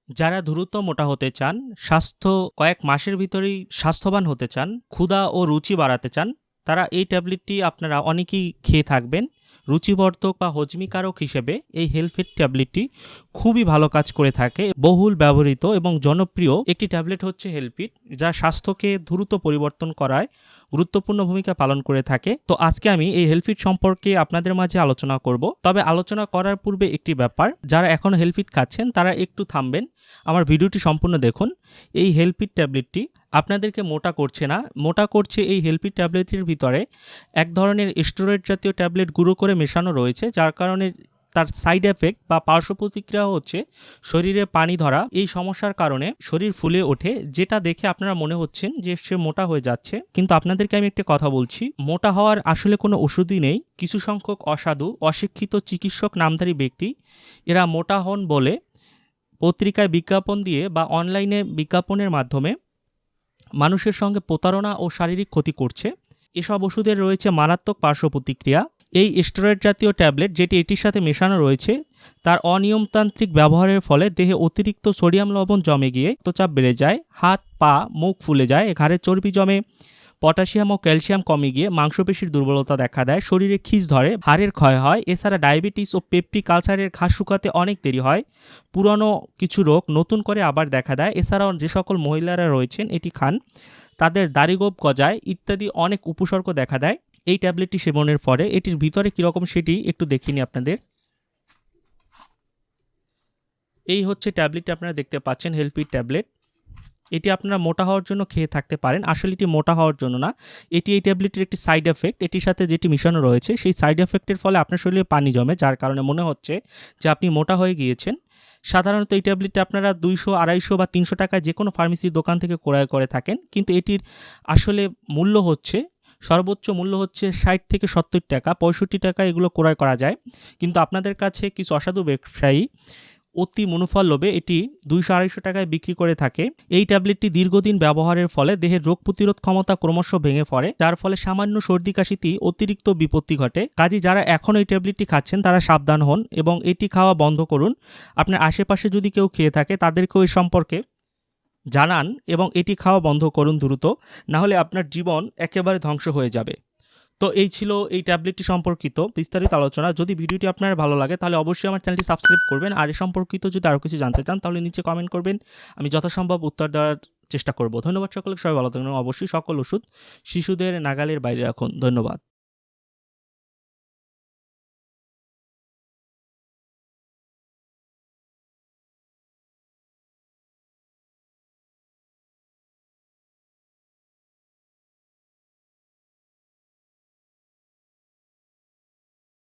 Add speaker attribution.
Speaker 1: যারা দ্রুত মোটা হতে চান, স্বাস্থ্য কয়েক মাসের ভিতরেই স্বাস্থ্যবান হতে চান, ক্ষুধা ও রুচি বাড়াতে চান, তারা এই ট্যাবলেটটি আপনারা অনেকেই খেয়ে থাকবেন। রুচিবর্ধক বা হজমিকারক হিসেবে এই হেলফিট ট্যাবলেটটি খুবই ভালো কাজ করে থাকে। বহুল ব্যবহৃত এবং জনপ্রিয় একটি ট্যাবলেট হচ্ছে হেলফিট, যা স্বাস্থ্যকে দ্রুত পরিবর্তন করায় গুরুত্বপূর্ণ ভূমিকা পালন করে থাকে। তো আজকে আমি এই হেলফিট সম্পর্কে আপনাদের মাঝে আলোচনা করব। তবে আলোচনা করার পূর্বে একটি ব্যাপার, যারা এখনও হেলফিট খাচ্ছেন তারা একটু থামবেন, আমার ভিডিওটি সম্পূর্ণ দেখুন। এই হেলফিট ট্যাবলেটটি আপনাদেরকে মোটা করছে না, মোটা করছে এই হেলফিট ট্যাবলেটের ভিতরে এক ধরনের স্টেরয়েড জাতীয় ট্যাবলেট গুঁড়ো করে মেশানো রয়েছে, যার কারণে তার সাইড এফেক্ট বা পার্শ্ব প্রতিক্রিয়া হচ্ছে শরীরে পানি ধরা। এই সমস্যার কারণে শরীর ফুলে ওঠে, যেটা দেখে আপনারা মনে হচ্ছেন যে সে মোটা হয়ে যাচ্ছে। কিন্তু আপনাদেরকে আমি একটা কথা বলছি, মোটা হওয়ার আসলে কোনো ওষুধই নেই। কিছু সংখ্যক অসাধু অশিক্ষিত চিকিৎসক নামধারী ব্যক্তি এরা মোটা হন বলে পত্রিকায় বিজ্ঞাপন দিয়ে বা অনলাইনে বিজ্ঞাপনের মাধ্যমে মানুষের সঙ্গে প্রতারণা ও শারীরিক ক্ষতি করছে। এসব ওষুধের রয়েছে মারাত্মক পার্শ্ব প্রতিক্রিয়া। এই স্টেরয়েড জাতীয় ট্যাবলেট যেটি এটির সাথে মেশানো রয়েছে, তার অনিয়মতান্ত্রিক ব্যবহারের ফলে দেহে অতিরিক্ত সোডিয়াম লবণ জমে গিয়ে রক্তচাপ বেড়ে যায়, হাত পা মুখ ফুলে যায়, ঘাড়ে চর্বি জমে, পটাশিয়াম ও ক্যালসিয়াম কমে গিয়ে মাংসপেশির দুর্বলতা দেখা দেয়, শরীরে খিঁচ ধরে, হাড়ের ক্ষয় হয়। এছাড়া ডায়াবেটিস ও পেপটিক আলসারের ঘাস শুকাতে অনেক দেরি হয়। পুরনো কিছু রোগ নতুন করে আবার দেখা দেয়। এছাড়াও যে সকল মহিলারা রয়েছেন এটি খান, তাদের দাড়িগোপ গজায় ইত্যাদি অনেক উপসর্গ দেখা দেয় এই ট্যাবলেটটি সেবনের পরে। এটির ভিতরে কীরকম সেটি একটু দেখিনি আপনাদের। এই হচ্ছে ট্যাবলেটটি আপনারা দেখতে পাচ্ছেন, হেলফিট ট্যাবলেট। এটি আপনারা মোটা হওয়ার জন্য খেয়ে থাকতে পারেন। আসলে এটি মোটা হওয়ার জন্য না, এটি এই ট্যাবলেটের একটি সাইড এফেক্ট। এটির সাথে যেটি মিশানো রয়েছে সেই সাইড এফেক্টের ফলে আপনার শরীরে পানি জমে, যার কারণে মনে হচ্ছে যে আপনি মোটা হয়ে গিয়েছেন। সাধারণত এই ট্যাবলেটটি আপনারা 200, 250 বা 300 টাকায় যে কোনো ফার্মেসির দোকান থেকে ক্রয় করে থাকেন, কিন্তু এটির আসলে মূল্য হচ্ছে, সর্বোচ্চ মূল্য হচ্ছে 60 থেকে 70 টাকা, 65 টাকা এগুলো ক্রয় করা যায়। কিন্তু আপনাদের কাছে কিছু অসাধু ব্যবসায়ী অতি মুনাফার লোভে এটি 200-250 টাকায় বিক্রি করে থাকে। এই ট্যাবলেটটি দীর্ঘদিন ব্যবহারের ফলে দেহের রোগ প্রতিরোধ ক্ষমতা ক্রমশ ভেঙে পড়ে, যার ফলে সামান্য সর্দি কাশিতেই অতিরিক্ত বিপত্তি ঘটে। কাজে যারা এখন এই ট্যাবলেটটি খাচ্ছেন তারা সাবধান হন এবং এটি খাওয়া বন্ধ করুন। আপনার আশেপাশে যদি কেউ খেয়ে থাকে তাদেরকেও এই সম্পর্কে জানান এবং এটি খাওয়া বন্ধ করুন দ্রুত, নাহলে আপনার জীবন একেবারে ধ্বংস হয়ে যাবে। তো এই ছিল এই ট্যাবলেটটি সম্পর্কিত বিস্তারিত আলোচনা। যদি ভিডিওটি আপনার ভালো লাগে তাহলে অবশ্যই আমার চ্যানেলটি সাবস্ক্রাইব করবেন, আর এ সম্পর্কিত যদি আরও কিছু জানতে চান তাহলে নিচে কমেন্ট করবেন, আমি যথাসম্ভব উত্তর দেওয়ার চেষ্টা করব। ধন্যবাদ সকলকে, সবাই ভালো থাকবেন। অবশ্যই সকল ওষুধ শিশুদের নাগালের বাইরে রাখুন। ধন্যবাদ।